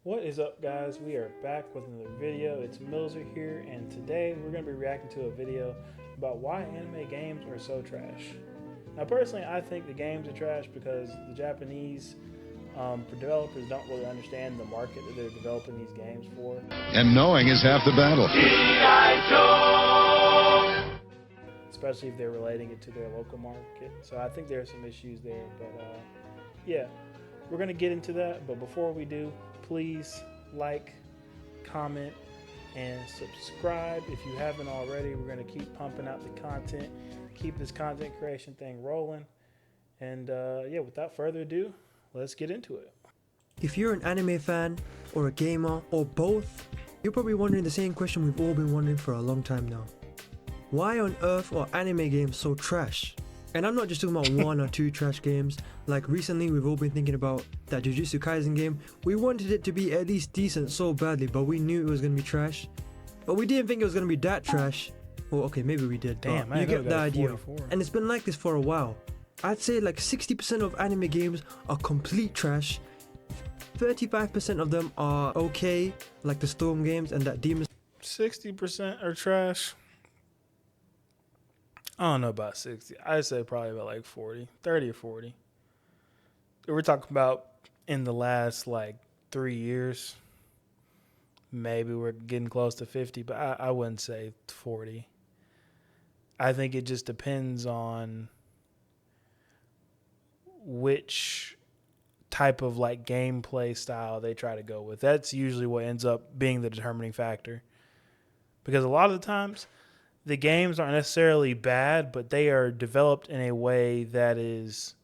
What is up, guys? We are back with another video. It's Milza here, and today we're going to be reacting to a video about why anime games are so trash. Now, personally, I think the games are trash because the Japanese developers don't really understand the market that they're developing these games for. And knowing is half the battle. Especially if they're relating it to their local market. So I think there are some issues there, but yeah, we're going to get into that. But before we do, please like, comment, and subscribe if you haven't already. We're going to keep pumping out the content, keep this content creation thing rolling. And yeah, without further ado, let's get into it. If you're an anime fan, or a gamer, or both, you're probably wondering the same question we've all been wondering for a long time now. Why on earth are anime games so trash? And I'm not just talking about one or two trash games. Like recently we've all been thinking about that Jujutsu Kaisen game. We wanted it to be at least decent so badly, but we knew it was going to be trash. But we didn't think it was going to be that trash. Well, okay, maybe we did. Damn, but you get the idea. 44. And it's been like this for a while. I'd say like 60% of anime games are complete trash. 35% of them are okay, like the Storm games and that Demon 60% are trash. I don't know about 60. I'd say probably about like 40, 30 or 40. We're talking about in the last like 3 years. Maybe we're getting close to 50, but I wouldn't say 40. I think it just depends on which type of like gameplay style they try to go with. That's usually what ends up being the determining factor. Because a lot of the times, the games aren't necessarily bad, but they are developed in a way that is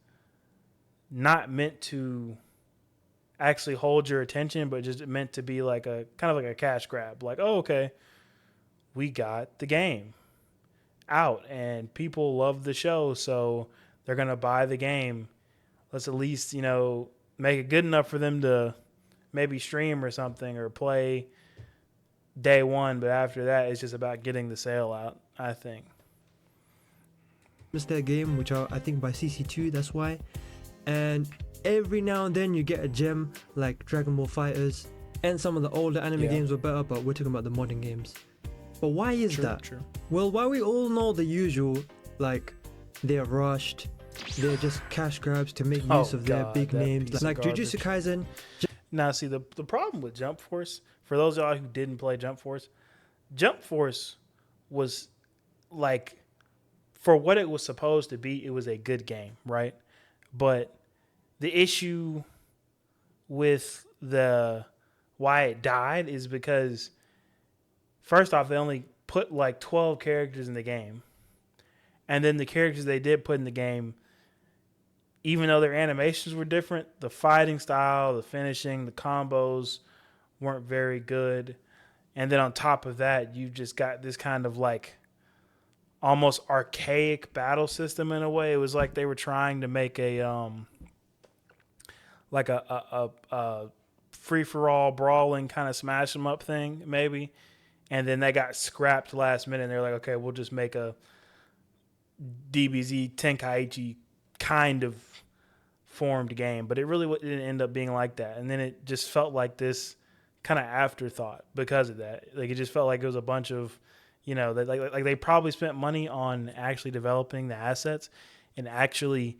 not meant to actually hold your attention, but just meant to be like a kind of like a cash grab. Like, oh, okay, we got the game out and people love the show, so they're going to buy the game. Let's at least, make it good enough for them to maybe stream or something or play day one, but after that, it's just about getting the sale out, I think. Slayer game, which are I think by CC2, that's why. And every now and then you get a gem like Dragon Ball Fighters, and some of the older anime games were better, but we're talking about the modern games. But why is that? True. Well, while we all know the usual, like they're rushed, they're just cash grabs to make use of their big names, like Jujutsu Kaisen. Now, see, the problem with Jump Force, for those of y'all who didn't play Jump Force was like, for what it was supposed to be, it was a good game, right? But the issue with why it died is because, first off, they only put like 12 characters in the game. And then the characters they did put in the game, even though their animations were different, the fighting style, the finishing, the combos weren't very good. And then on top of that, you just got this kind of like almost archaic battle system in a way. It was like they were trying to make a free-for-all brawling kind of smash 'em up thing, maybe. And then they got scrapped last minute. And they're like, okay, we'll just make a DBZ Tenkaichi kind of formed game, but it really didn't end up being like that. And then it just felt like this kind of afterthought because of that. Like it just felt like it was a bunch of, like they probably spent money on actually developing the assets and actually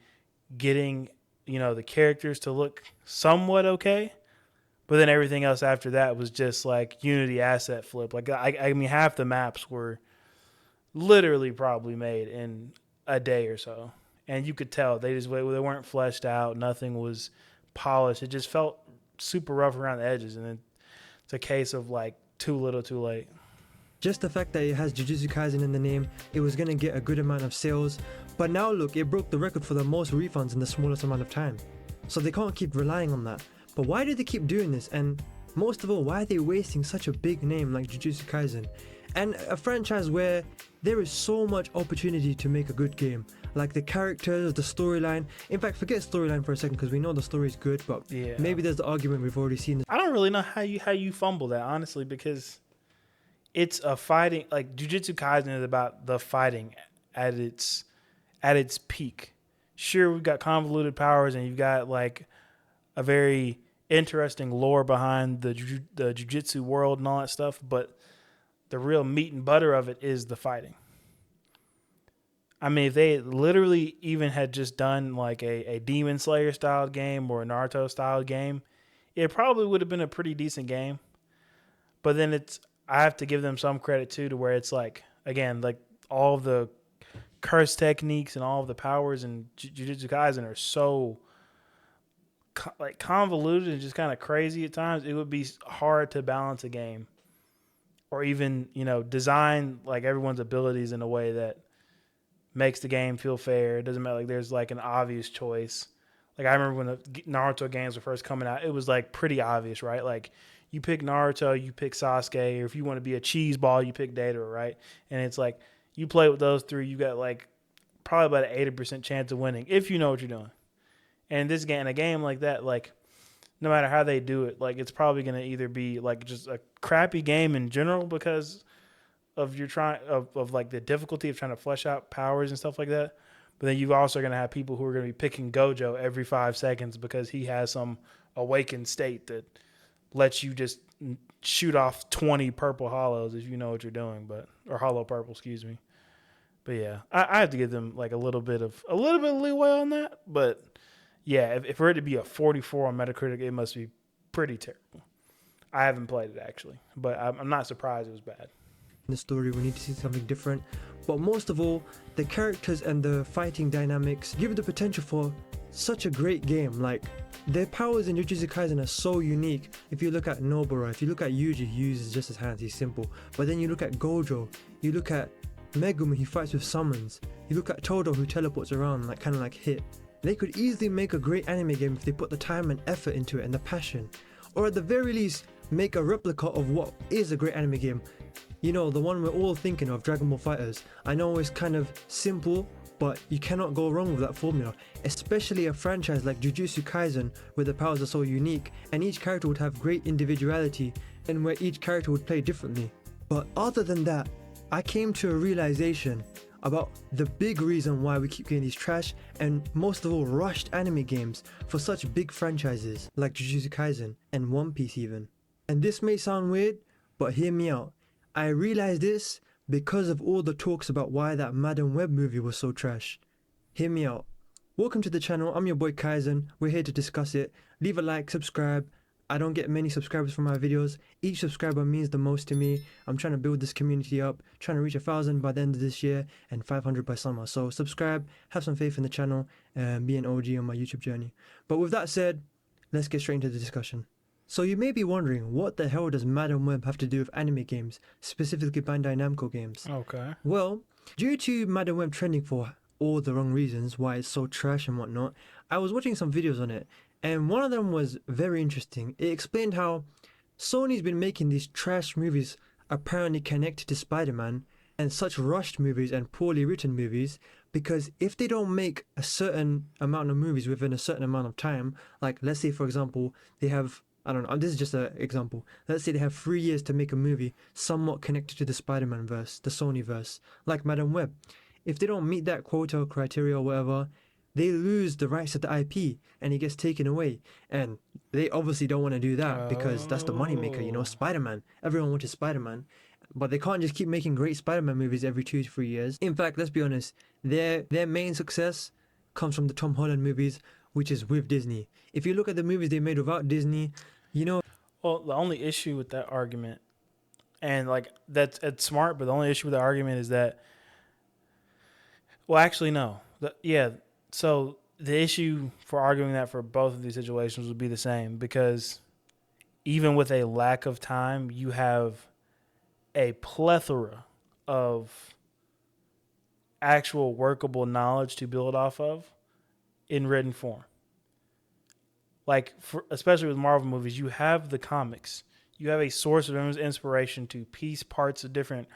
getting, the characters to look somewhat okay. But then everything else after that was just like Unity asset flip. Like I mean, half the maps were literally probably made in a day or so. And you could tell they weren't fleshed out. Nothing was polished. It just felt super rough around the edges. And it's a case of like too little, too late. Just the fact that it has Jujutsu Kaisen in the name, it was going to get a good amount of sales. But now look, it broke the record for the most refunds in the smallest amount of time. So they can't keep relying on that. But why do they keep doing this? And most of all, why are they wasting such a big name like Jujutsu Kaisen? And a franchise where there is so much opportunity to make a good game. Like the characters, the storyline. In fact, forget storyline for a second because we know the story is good, but maybe there's the argument we've already seen. I don't really know how you fumble that, honestly, because it's a fighting, like Jujutsu Kaisen is about the fighting at its peak. Sure, we've got convoluted powers and you've got like a very interesting lore behind the jujitsu world and all that stuff, but the real meat and butter of it is the fighting. I mean, if they literally even had just done like a Demon Slayer style game or a Naruto style game, it probably would have been a pretty decent game. But then I have to give them some credit too, to where it's like, again, like all of the curse techniques and all of the powers in Jujutsu Kaisen are so like convoluted and just kind of crazy at times. It would be hard to balance a game, or even design like everyone's abilities in a way that makes the game feel fair. It doesn't matter like there's like an obvious choice. Like I remember when the Naruto games were first coming out, it was like pretty obvious, right? Like you pick Naruto, you pick Sasuke, or if you want to be a cheese ball, you pick Data, right? And it's like you play with those three, you got like probably about an 80% chance of winning if you know what you're doing. And this game, in a game like that, like no matter how they do it, like it's probably going to either be like just a crappy game in general because of your of like the difficulty of trying to flesh out powers and stuff like that. But then you've also going to have people who are going to be picking Gojo every 5 seconds because he has some awakened state that lets you just shoot off 20 purple hollows if you know what you're doing, or hollow purple, excuse me. But yeah, I have to give them like a little bit of leeway on that. But yeah, if for it to be a 44 on Metacritic, it must be pretty terrible. I haven't played it actually, but I'm not surprised it was bad. The story, we need to see something different, but most of all, the characters and the fighting dynamics give it the potential for such a great game. Like their powers in Jujutsu Kaisen are so unique. If you look at Nobara, if you look at Yuji, he uses just his hands, he's simple. But then you look at Gojo, you look at Megumi, he fights with summons, you look at Todo, who teleports around like kind of like Hit. They could easily make a great anime game if they put the time and effort into it and the passion, or at the very least make a replica of what is a great anime game. You know, the one we're all thinking of, Dragon Ball FighterZ. I know it's kind of simple, but you cannot go wrong with that formula, especially a franchise like Jujutsu Kaisen where the powers are so unique and each character would have great individuality and where each character would play differently. But other than that, I came to a realization about the big reason why we keep getting these trash and most of all rushed anime games for such big franchises like Jujutsu Kaisen and One Piece even. And this may sound weird, but hear me out. I realized this because of all the talks about why that Madam Web movie was so trash. Hear me out. Welcome to the channel, I'm your boy Kaizen, we're here to discuss it. Leave a like, subscribe. I don't get many subscribers for my videos. Each subscriber means the most to me. I'm trying to build this community up, trying to reach 1,000 by the end of this year and 500 by summer. So subscribe, have some faith in the channel, and be an OG on my YouTube journey. But with that said, let's get straight into the discussion. So you may be wondering, what the hell does Madam Web have to do with anime games, specifically Bandai Namco games? Okay. Well, due to Madam Web trending for all the wrong reasons, why it's so trash and whatnot, I was watching some videos on it, and one of them was very interesting. It explained how Sony's been making these trash movies apparently connected to Spider-Man, and such rushed movies and poorly written movies, because if they don't make a certain amount of movies within a certain amount of time, like let's say for example, they have, I don't know, this is just an example. Let's say they have 3 years to make a movie somewhat connected to the Spider-Man verse, the Sony verse, like Madam Web. If they don't meet that quota or criteria or whatever, they lose the rights to the IP and it gets taken away. And they obviously don't want to do that because that's the moneymaker, you know, Spider-Man. Everyone wanted Spider-Man. But they can't just keep making great Spider-Man movies every 2 to 3 years. In fact, let's be honest, their main success comes from the Tom Holland movies, which is with Disney. If you look at the movies they made without Disney, you know... Well, the only issue with that argument, and like it's smart, but the only issue with the argument is that, well, actually, no. So the issue for arguing that for both of these situations would be the same, because even with a lack of time, you have a plethora of actual workable knowledge to build off of in written form. Like, especially with Marvel movies, you have the comics. You have a source of inspiration to piece parts of different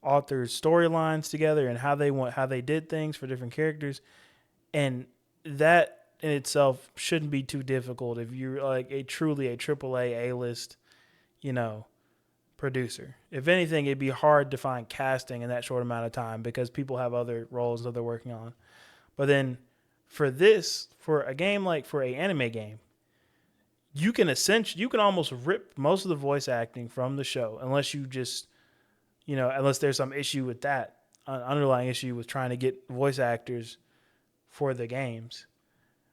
authors' storylines together and how they did things for different characters. And that in itself shouldn't be too difficult if you're like truly a AAA A-list, producer. If anything, it'd be hard to find casting in that short amount of time because people have other roles that they're working on. But then for a game like for an anime game, you can almost rip most of the voice acting from the show unless you just, unless there's some issue with that, underlying issue with trying to get voice actors for the games.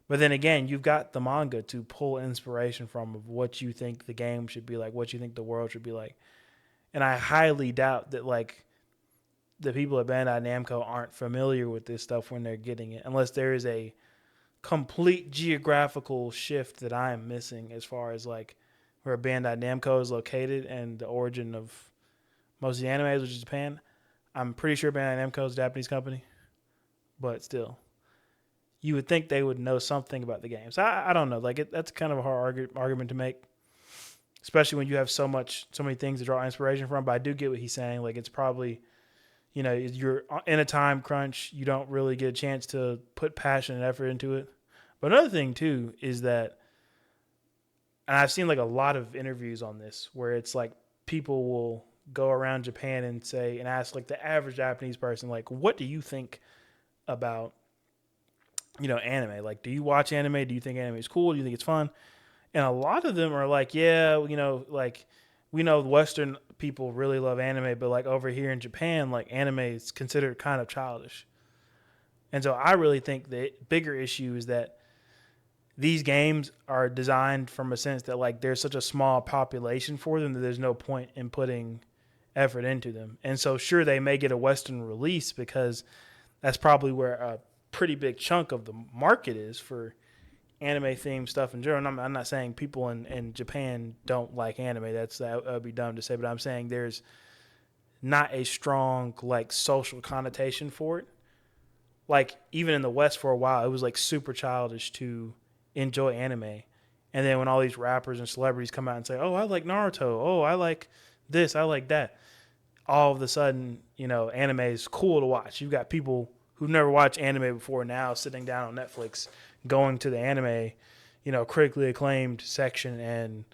But then again, you've got the manga to pull inspiration from of what you think the game should be like, what you think the world should be like. And I highly doubt that like the people at Bandai Namco aren't familiar with this stuff when they're getting it, unless there is a complete geographical shift that I am missing as far as like where Bandai Namco is located and the origin of most of the animes, which is Japan. I'm pretty sure Bandai Namco is a Japanese company, but still, you would think they would know something about the games. I don't know. Like that's kind of a hard argument to make, especially when you have so many things to draw inspiration from. But I do get what he's saying. Like it's probably, you're in a time crunch. You don't really get a chance to put passion and effort into it. But another thing too is that, and I've seen like a lot of interviews on this where it's like people will go around Japan and ask like the average Japanese person, like, what do you think about, anime? Like, do you watch anime? Do you think anime is cool? Do you think it's fun? And a lot of them are like, yeah, like we know Western people really love anime, but like over here in Japan, like anime is considered kind of childish. And so I really think the bigger issue is that these games are designed from a sense that like there's such a small population for them that there's no point in putting effort into them. And so sure, they may get a Western release because that's probably where a pretty big chunk of the market is for anime themed stuff in general. I'm not saying people in Japan don't like anime. That would be dumb to say, but I'm saying there's not a strong like social connotation for it. Like even in the West for a while, it was like super childish to enjoy anime. And then when all these rappers and celebrities come out and say, oh, I like Naruto. Oh, I like this. I like that. All of a sudden, anime is cool to watch. You've got people who've never watched anime before now sitting down on Netflix, going to the anime, critically acclaimed section and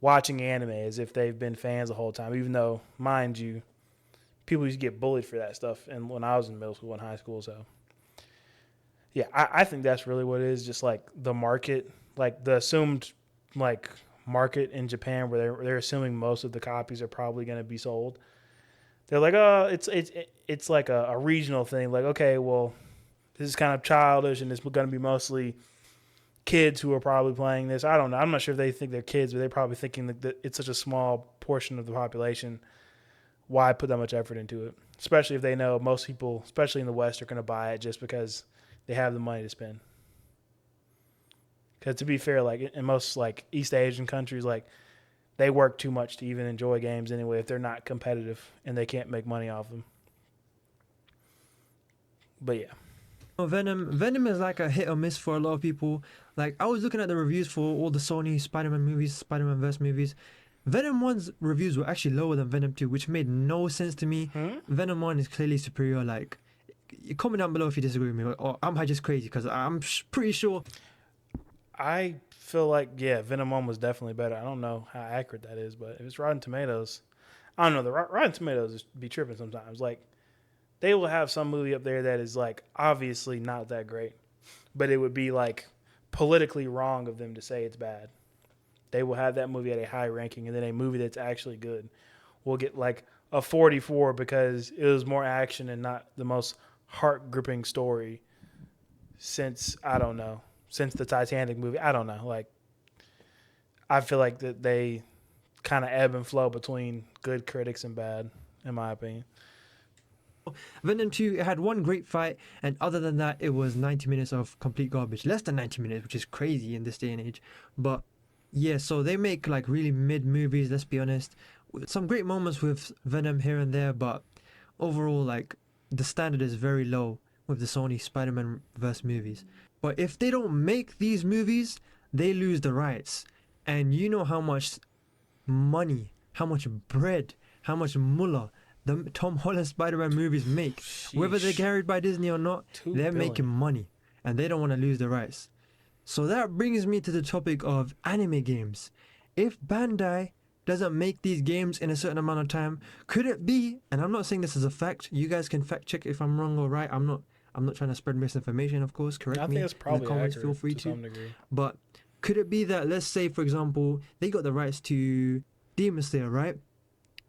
watching anime as if they've been fans the whole time, even though, mind you, people used to get bullied for that stuff and when I was in middle school and high school. So, yeah, I think that's really what it is, just like the market, like the assumed like market in Japan where they're assuming most of the copies are probably going to be sold. They're like, oh, it's like a regional thing. Like, okay, well, this is kind of childish, and it's going to be mostly kids who are probably playing this. I don't know. I'm not sure if they think they're kids, but they're probably thinking that it's such a small portion of the population. Why put that much effort into it? Especially if they know most people, especially in the West, are going to buy it just because they have the money to spend. Because to be fair, like in most like East Asian countries, like they work too much to even enjoy games anyway if they're not competitive and they can't make money off them. But yeah. Venom is like a hit or miss for a lot of people. Like I was looking at the reviews for all the Sony Spider-Man movies, Spider-Man verse movies. Venom 1's reviews were actually lower than Venom 2, which made no sense to me. Venom 1 is clearly superior. Like, comment down below if you disagree with me, or am I just crazy? Because I'm pretty sure. I feel like, yeah, Venom 1 was definitely better. I don't know how accurate that is, but if it's Rotten Tomatoes, I don't know. The Rotten Tomatoes be tripping sometimes. Like, they will have some movie up there that is, like, obviously not that great, but it would be, like, politically wrong of them to say it's bad. They will have that movie at a high ranking, and then a movie that's actually good will get, like, a 44 because it was more action and not the most heart-gripping story since, I don't know, since the Titanic movie. I don't know. Like, I feel like that they kind of ebb and flow between good critics and bad, in my opinion. Venom 2, it had one great fight, and other than that, it was 90 minutes of complete garbage. Less than 90 minutes, which is crazy in this day and age. But yeah, so they make like really mid movies, let's be honest. Some great moments with Venom here and there, but overall, like, the standard is very low with the Sony Spider-Man verse movies. But if they don't make these movies, they lose the rights. And you know how much money, how much bread, how much mullah the Tom Holland Spider-Man movies make. Sheesh. Whether they're carried by Disney or not, they're making money. And they don't want to lose the rights. So that brings me to the topic of anime games. If Bandai doesn't make these games in a certain amount of time, could it be, and I'm not saying this is a fact, you guys can fact check if I'm wrong or right, I'm not trying to spread misinformation, of course, correct me. I think it's probably in the comments, accurate feel free to some degree. But Could it be that, let's say, for example, they got the rights to Demon Slayer, right?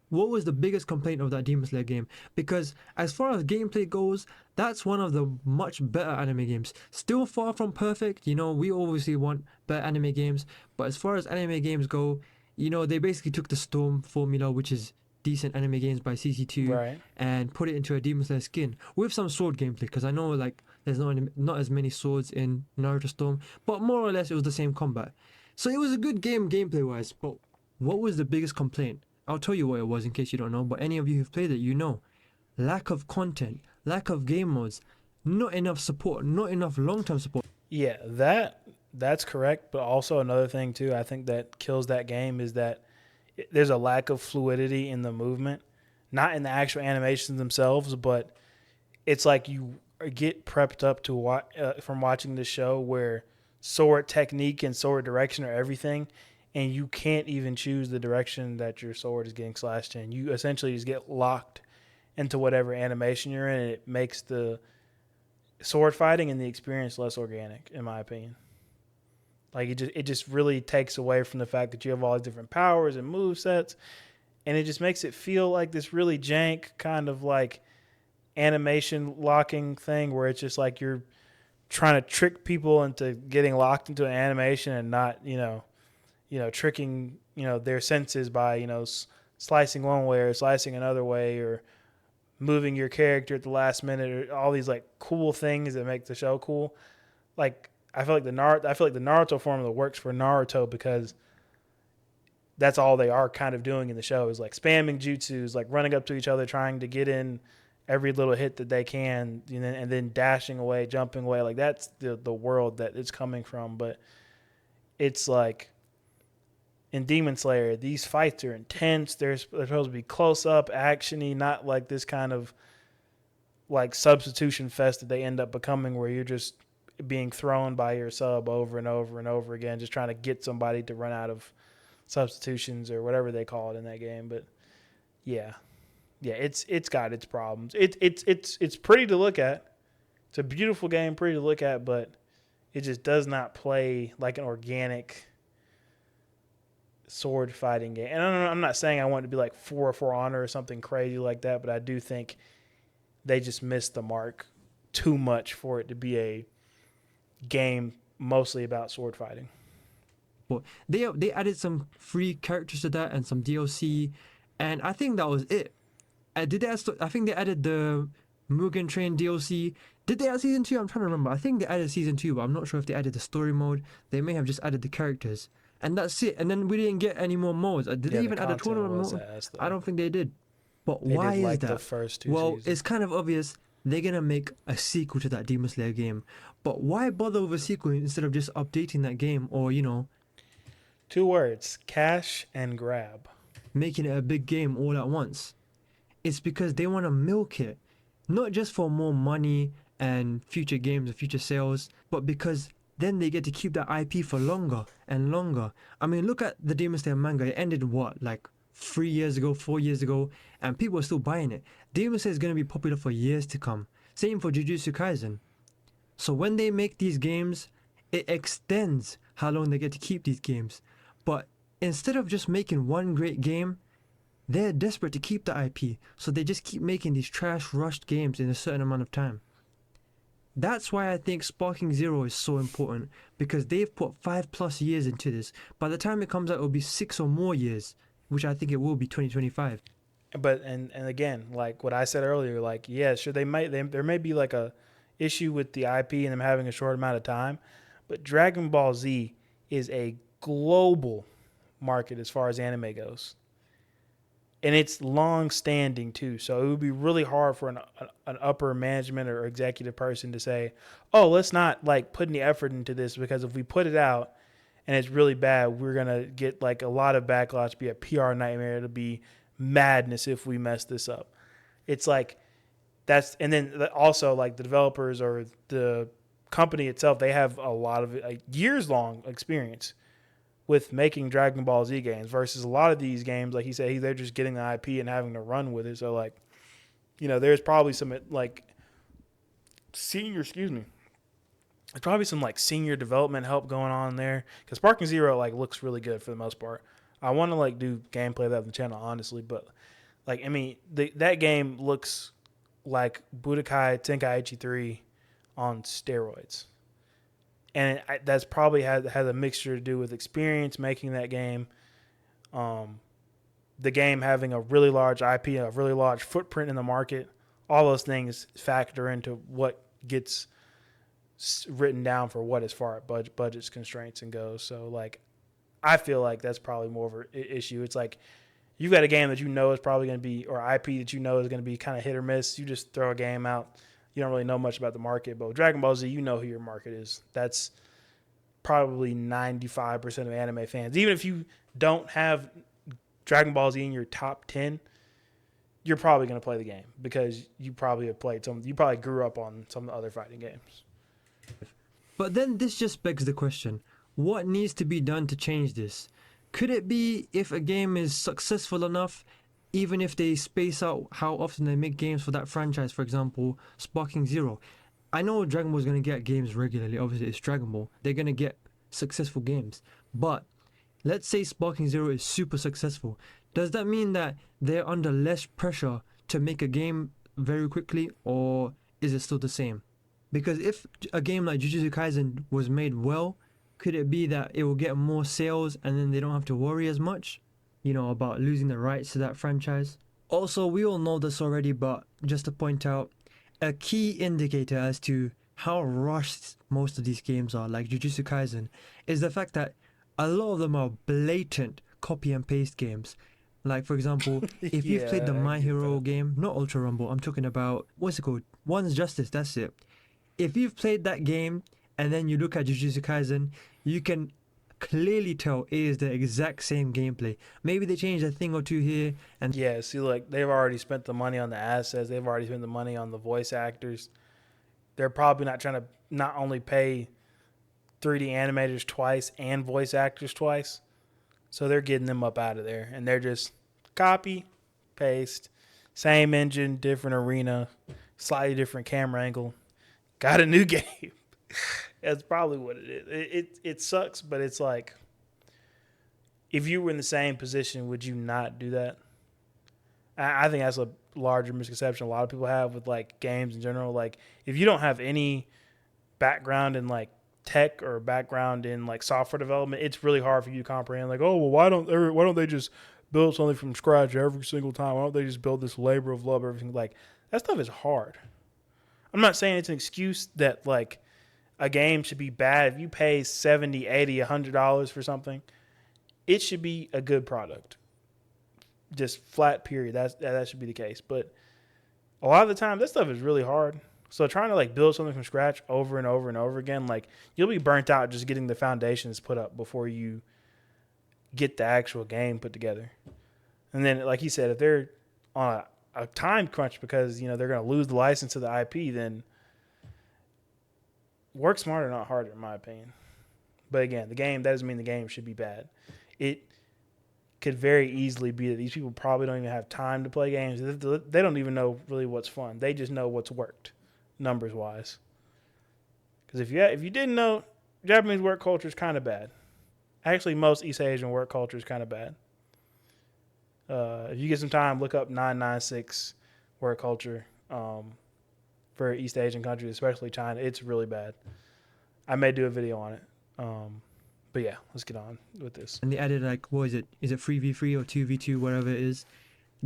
What was the biggest complaint of that Demon Slayer game? Because as far as gameplay goes, that's one of the much better anime games. Still far from perfect, we obviously want better anime games, but as far as anime games go, they basically took the Storm formula, which is decent anime games by CC2, Right. and put it into a Demon Slayer skin with some sword gameplay. Because I know like there's not as many swords in Naruto Storm, but more or less it was the same combat. So it was a good game gameplay wise. But what was the biggest complaint? I'll tell you what it was in case you don't know. But any of you who've played it, lack of content, lack of game modes, not enough support, not enough long-term support. Yeah, that's correct. But also another thing too, I think that kills that game is that there's a lack of fluidity in the movement, not in the actual animations themselves, but it's like you get prepped up to from watching the show where sword technique and sword direction are everything, and you can't even choose the direction that your sword is getting slashed in. You essentially just get locked into whatever animation you're in, and it makes the sword fighting and the experience less organic, in my opinion. Like it just really takes away from the fact that you have all these different powers and move sets, and it just makes it feel like this really jank kind of like animation locking thing where it's just like you're trying to trick people into getting locked into an animation and not tricking their senses by slicing one way or slicing another way or moving your character at the last minute or all these like cool things that make the show cool. Like I feel like the Naruto formula works for Naruto because that's all they are kind of doing in the show is like spamming jutsus, like running up to each other, trying to get in every little hit that they can, and then dashing away, jumping away. Like that's the world that it's coming from. But it's like in Demon Slayer, these fights are intense. They're supposed to be close up, actiony, not like this kind of like substitution fest that they end up becoming, where you're just being thrown by your sub over and over and over again, just trying to get somebody to run out of substitutions or whatever they call it in that game. But yeah, it's got its problems. It's pretty to look at. It's a beautiful game, pretty to look at, but it just does not play like an organic sword fighting game. And I'm not saying I want it to be like For Honor or something crazy like that, but I do think they just missed the mark too much for it to be a game mostly about sword fighting. But they added some free characters to that and some DLC, and I think that was it. I think they added the Mugen Train DLC. Did they add season 2? I'm trying to remember. I think they added season 2, but I'm not sure if they added the story mode. They may have just added the characters. And that's it. And then we didn't get any more modes. Did they even add a tournament mode? I don't think they did. But they why did like is that? The first two well, seasons. It's kind of obvious they're going to make a sequel to that Demon Slayer game. But why bother with a sequel instead of just updating that game or, 2 words, cash and grab. making it a big game all at once? It's because they want to milk it. Not just for more money and future games and future sales, but because then they get to keep that IP for longer and longer. I mean, look at the Demon Slayer manga. It ended what, like 3 years ago, 4 years ago, and people are still buying it. Demon Slayer is going to be popular for years to come. Same for Jujutsu Kaisen. So when they make these games, it extends how long they get to keep these games. But instead of just making one great game, they're desperate to keep the IP, so they just keep making these trash rushed games in a certain amount of time. That's why I think Sparking Zero is so important, because they've put 5+ years into this. By the time it comes out, it'll be 6 or more years, which I think it will be 2025. But and again, like what I said earlier, like yeah, sure there may be like a issue with the IP and them having a short amount of time, but Dragon Ball Z is a global market as far as anime goes. And it's long standing too. So it would be really hard for an upper management or executive person to say, oh, let's not like put any effort into this because if we put it out and it's really bad, we're going to get like a lot of backlash, be a PR nightmare. It'll be madness if we mess this up. It's like and then also like the developers or the company itself, they have a lot of years long experience with making Dragon Ball Z games versus a lot of these games, like he said, they're just getting the IP and having to run with it. So like, there's probably some like senior There's probably some like senior development help going on there because Sparking Zero like looks really good for the most part. I want to like do gameplay of that on the channel honestly, but like I mean that game looks like Budokai Tenkaichi 3 on steroids, and that's probably has a mixture to do with experience making that game, the game having a really large IP, a really large footprint in the market. All those things factor into what gets written down for what as far as budgets constraints and goes. So like I feel like that's probably more of an issue. It's like you've got a game that you know is probably going to be, or IP that you know is going to be kind of hit or miss. You just throw a game out. You don't really know much about the market. But with Dragon Ball Z, you know who your market is. That's probably 95% of anime fans. Even if you don't have Dragon Ball Z in your top 10, you're probably going to play the game because you probably have played some. You probably grew up on some of the other fighting games. But then this just begs the question, what needs to be done to change this? Could it be if a game is successful enough, even if they space out how often they make games for that franchise, for example, Sparking Zero? I know Dragon Ball is going to get games regularly, obviously it's Dragon Ball. They're going to get successful games. But let's say Sparking Zero is super successful. Does that mean that they're under less pressure to make a game very quickly, or is it still the same? Because if a game like Jujutsu Kaisen was made well, could it be that it will get more sales and then they don't have to worry as much, about losing the rights to that franchise? Also, we all know this already, but just to point out, a key indicator as to how rushed most of these games are, like Jujutsu Kaisen, is the fact that a lot of them are blatant copy and paste games. Like, for example, if you've played the My Hero game, not Ultra Rumble, I'm talking about, what's it called? One's Justice, that's it. If you've played that game and then you look at Jujutsu Kaisen, you can clearly tell it is the exact same gameplay. Maybe they changed a thing or two here. And yeah, see, like they've already spent the money on the assets. They've already spent the money on the voice actors. They're probably not trying to not only pay 3D animators twice and voice actors twice. So they're getting them up out of there. And they're just copy, paste, same engine, different arena, slightly different camera angle. Got a new game. That's probably what it is. It sucks, but it's like, if you were in the same position, would you not do that? I think that's a larger misconception a lot of people have with like games in general. Like, if you don't have any background in like tech or background in like software development, it's really hard for you to comprehend. Like, oh well, why don't they just build something from scratch every single time? Why don't they just build this labor of love? Everything like that stuff is hard. I'm not saying it's an excuse that like a game should be bad. If you pay $70, $80, $100 for something, it should be a good product. Just flat period. That should be the case. But a lot of the time, that stuff is really hard. So trying to like build something from scratch over and over and over again, like you'll be burnt out just getting the foundations put up before you get the actual game put together. And then, like he said, if they're on a time crunch because they're going to lose the license to the IP, then work smarter, not harder, in my opinion. But again, that doesn't mean the game should be bad. It could very easily be that these people probably don't even have time to play games. They don't even know really what's fun. They just know what's worked, numbers wise. Because if you didn't know, Japanese work culture is kind of bad. Actually, most East Asian work culture is kind of bad. If you get some time, look up 996 work culture for East Asian countries, especially China. It's really bad. I may do a video on it. But yeah, let's get on with this. And they added like, what is it? Is it 3v3 or 2v2, whatever it is?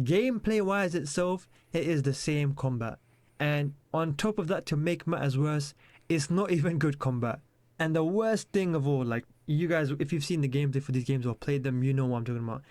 Gameplay wise itself, it is the same combat. And on top of that, to make matters worse, it's not even good combat. And the worst thing of all, like you guys, if you've seen the gameplay for these games or played them, you know what I'm talking about.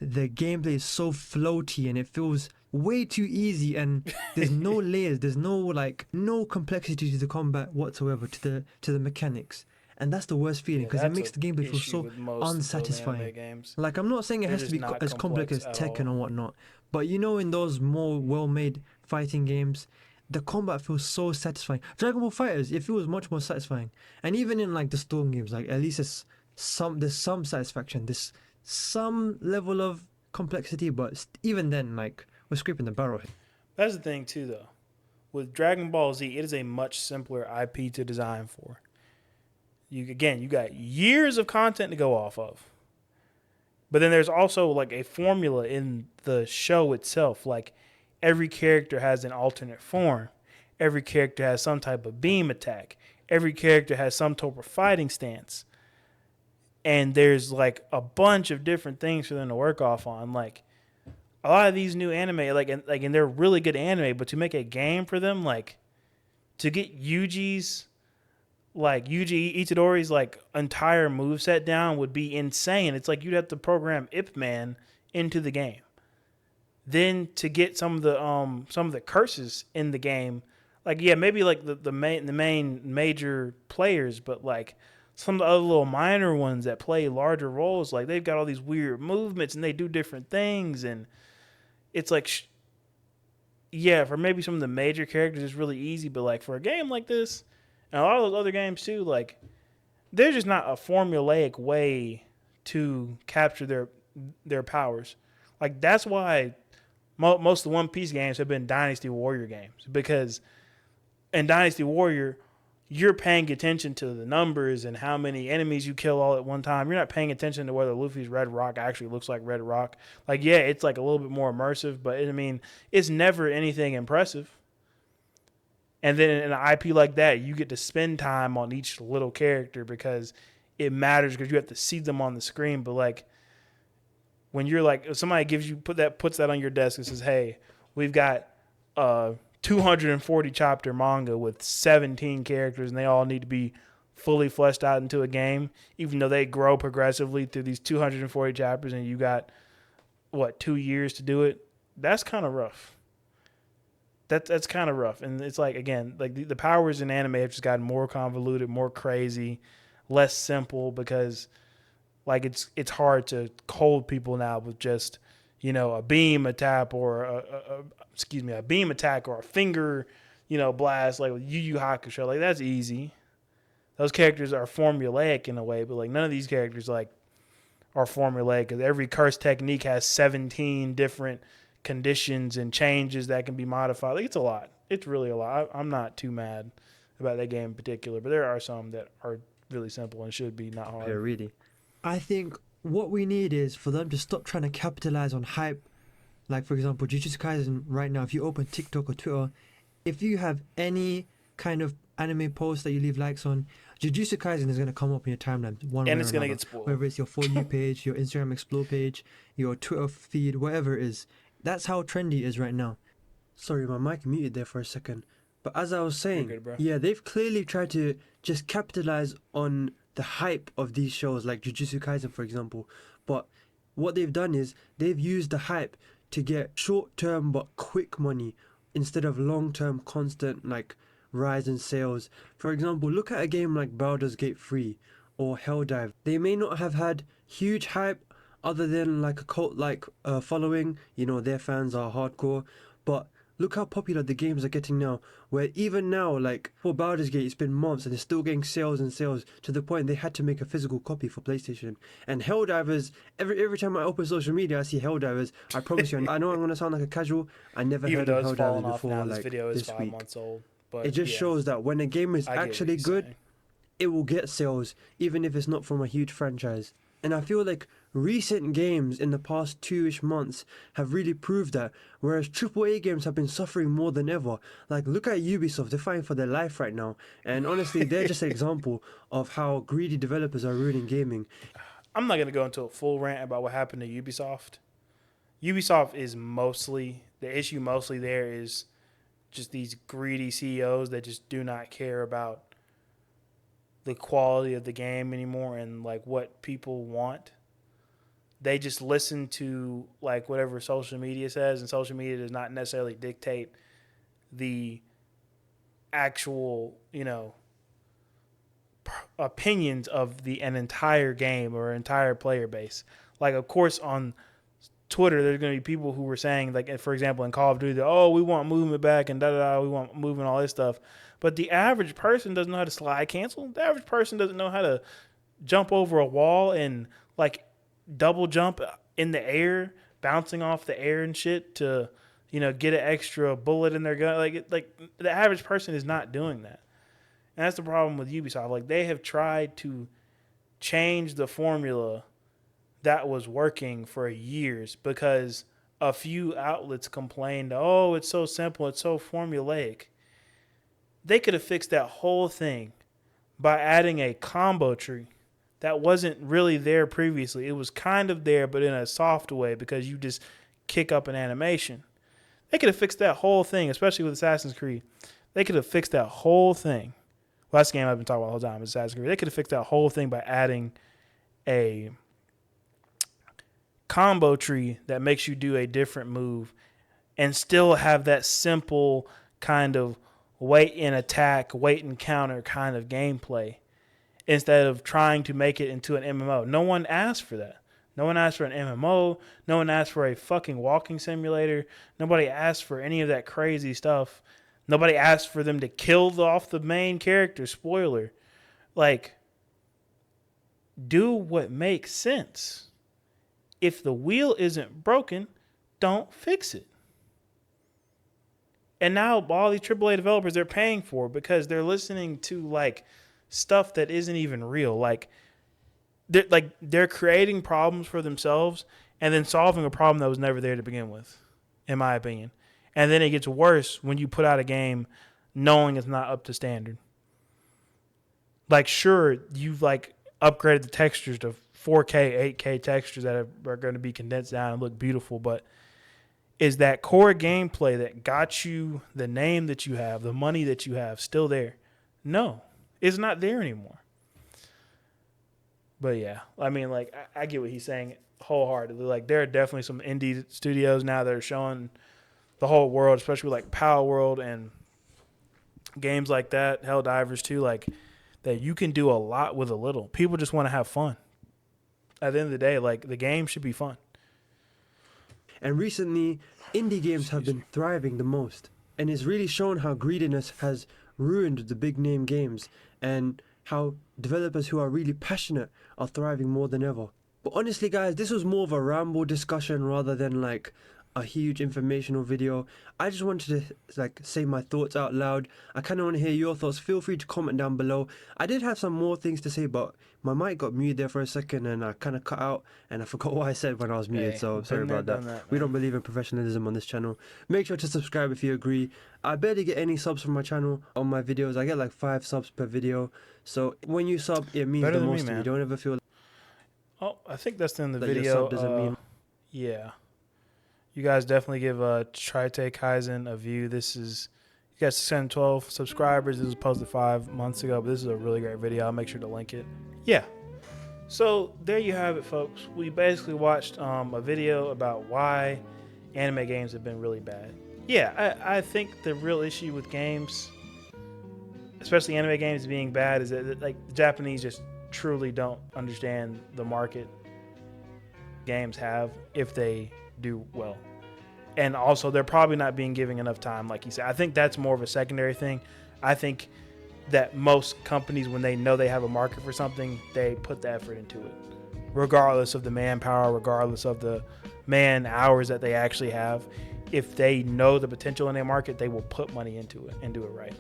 The gameplay is so floaty and it feels way too easy, and there's no layers, there's no complexity to the combat whatsoever, to the mechanics. And that's the worst feeling because it makes the gameplay feel so unsatisfying. Like, I'm not saying it has to be as complex as Tekken or whatnot, but in those more well-made fighting games, the combat feels so satisfying. Dragon Ball FighterZ, it feels much more satisfying. And even in like the Storm games, like at least there's some satisfaction, there's some level of complexity, but even then, like, we're scraping the barrel. That's the thing too, though. With Dragon Ball Z, it is a much simpler IP to design for. You got years of content to go off of. But then there's also like a formula in the show itself. Like every character has an alternate form. Every character has some type of beam attack. Every character has some type of fighting stance. And there's like a bunch of different things for them to work off on. Like a lot of these new anime, and they're really good anime, but to make a game for them, like to get Yuji Itadori's like entire moveset down would be insane. It's like you'd have to program Ip Man into the game. Then to get some of the curses in the game, like yeah, maybe like the main major players, but like some of the other little minor ones that play larger roles, like they've got all these weird movements and they do different things, and it's like yeah, for maybe some of the major characters it's really easy, but like for a game like this and a lot of those other games too, like there's just not a formulaic way to capture their powers. Like that's why most of the One Piece games have been Dynasty Warrior games, because in Dynasty Warrior, you're paying attention to the numbers and how many enemies you kill all at one time. You're not paying attention to whether Luffy's Red Rock actually looks like Red Rock. Like, yeah, it's like a little bit more immersive, but I mean, it's never anything impressive. And then in an IP like that, you get to spend time on each little character because it matters, because you have to see them on the screen. But like, when you're like, if somebody puts that on your desk and says, "Hey, we've got 240 chapter manga with 17 characters, and they all need to be fully fleshed out into a game, even though they grow progressively through these 240 chapters, and you got 2 years to do it." That's kind of rough. That's kind of rough, and it's like again, like the powers in anime have just gotten more convoluted, more crazy, less simple, because like it's hard to hold people now with just a beam attack or a beam attack or a finger blast like with Yu Yu Hakusho. Like that's easy. Those characters are formulaic in a way, but like none of these characters like are formulaic, because every curse technique has 17 different conditions and changes that can be modified. Like it's a lot. It's really a lot. I'm not too mad about that game in particular, but there are some that are really simple and should be not hard. Yeah, really. I think what we need is for them to stop trying to capitalize on hype. Like, for example, Jujutsu Kaisen right now, if you open TikTok or Twitter, if you have any kind of anime post that you leave likes on, Jujutsu Kaisen is going to come up in your timeline one way or another. And it's going to get spoiled. Whether it's your For You page, your Instagram Explore page, your Twitter feed, whatever it is. That's how trendy it is right now. Sorry, my mic muted there for a second. But as I was saying, good, bro. yeah, they've clearly tried to just capitalize on the hype of these shows, like Jujutsu Kaisen, for example. But what they've done is they've used the hype to get short-term but quick money instead of long-term constant like rise in sales. For example, look at a game like Baldur's Gate 3 or Helldive. They may not have had huge hype other than like a cult-like following. Their fans are hardcore, but look how popular the games are getting now, where even now, like for Baldur's Gate, it's been months and they're still getting sales and sales, to the point they had to make a physical copy for PlayStation. And Helldivers, every time I open social media, I see Helldivers. I promise you, I know I'm going to sound like a casual, I never heard of Helldivers before. Now, like this video is this 5 week. Months old. But It just shows that when a game is actually good, it will get sales, even if it's not from a huge franchise. And I feel like recent games in the past 2-ish months have really proved that, whereas AAA games have been suffering more than ever. Like, look at Ubisoft, they're fighting for their life right now. And honestly, they're just an example of how greedy developers are ruining gaming. I'm not going to go into a full rant about what happened to Ubisoft. Ubisoft is the issue mostly there is just these greedy CEOs that just do not care about the quality of the game anymore and like what people want. They just listen to like whatever social media says, and social media does not necessarily dictate the actual, opinions of an entire game or entire player base. Like, of course, on Twitter, there's going to be people who were saying, like, for example, in Call of Duty, we want movement back and we want movement, all this stuff. But the average person doesn't know how to slide cancel. The average person doesn't know how to jump over a wall and, like, double jump in the air, bouncing off the air and shit to, get an extra bullet in their gun. Like the average person is not doing that. And that's the problem with Ubisoft. Like, they have tried to change the formula that was working for years because a few outlets complained, oh, it's so simple, it's so formulaic. They could have fixed that whole thing by adding a combo tree that wasn't really there previously. It was kind of there, but in a soft way because you just kick up an animation. They could have fixed that whole thing, especially with Assassin's Creed. They could have fixed that whole thing. Well, that's the game I've been talking about the whole time, Assassin's Creed. They could have fixed that whole thing by adding a combo tree that makes you do a different move and still have that simple kind of wait and attack, wait and counter kind of gameplay instead of trying to make it into an MMO. No one asked for that. No one asked for an MMO. No one asked for a fucking walking simulator. Nobody asked for any of that crazy stuff. Nobody asked for them to kill off the main character. Spoiler. Like, do what makes sense. If the wheel isn't broken, don't fix it. And now all these AAA developers, they're paying for it because they're listening to like stuff that isn't even real. They're creating problems for themselves and then solving a problem that was never there to begin with, in my opinion. And then it gets worse when you put out a game knowing it's not up to standard. Like, sure, you've like upgraded the textures to 4K, 8K textures that are going to be condensed down and look beautiful, but is that core gameplay that got you the name that you have, the money that you have, still there? No, it's not there anymore. But yeah, I mean, like, I get what he's saying wholeheartedly. Like, there are definitely some indie studios now that are showing the whole world, especially with like Power World and games like that, Helldivers too, like that you can do a lot with a little. People just want to have fun. At the end of the day, like, the game should be fun. And recently, indie games have been thriving the most. And it's really shown how greediness has ruined the big name games and how developers who are really passionate are thriving more than ever. But honestly, guys, this was more of a ramble discussion rather than like a huge informational video. I just wanted to like say my thoughts out loud. I kind of want to hear your thoughts. Feel free to comment down below. I did have some more things to say, but my mic got muted there for a second and I kind of cut out and I forgot what I said when I was muted, so sorry about that. We don't believe in professionalism on this channel. Make sure to subscribe if you agree. I barely get any subs from my channel on my videos. I get like 5 subs per video. So when you sub, it means the most to me. Don't ever feel Oh, I think that's the end of the video. Sub doesn't mean... Yeah. You guys definitely give Trite Kaizen a view. This is, you got 612 subscribers. This was posted 5 months ago, but this is a really great video. I'll make sure to link it. Yeah. So there you have it, folks. We basically watched a video about why anime games have been really bad. Yeah, I think the real issue with games, especially anime games being bad, is that like the Japanese just truly don't understand the market games have if they do well. And also, they're probably not being given enough time, like you said. I think that's more of a secondary thing. I think that most companies, when they know they have a market for something, they put the effort into it, regardless of the manpower, regardless of the man hours that they actually have. If they know the potential in their market, they will put money into it and do it right.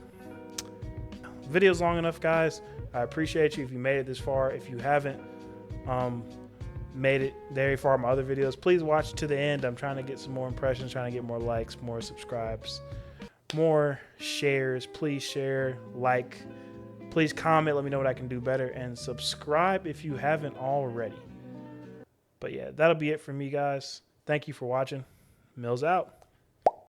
Video's long enough, guys. I appreciate you if you made it this far. If you haven't made it very far in my other videos, please watch to the end. I'm trying to get some more impressions, trying to get more likes, more subscribes, more shares. Please share, like, please comment, let me know what I can do better, and subscribe if you haven't already. But yeah, that'll be it for me, guys. Thank you for watching. Mills out.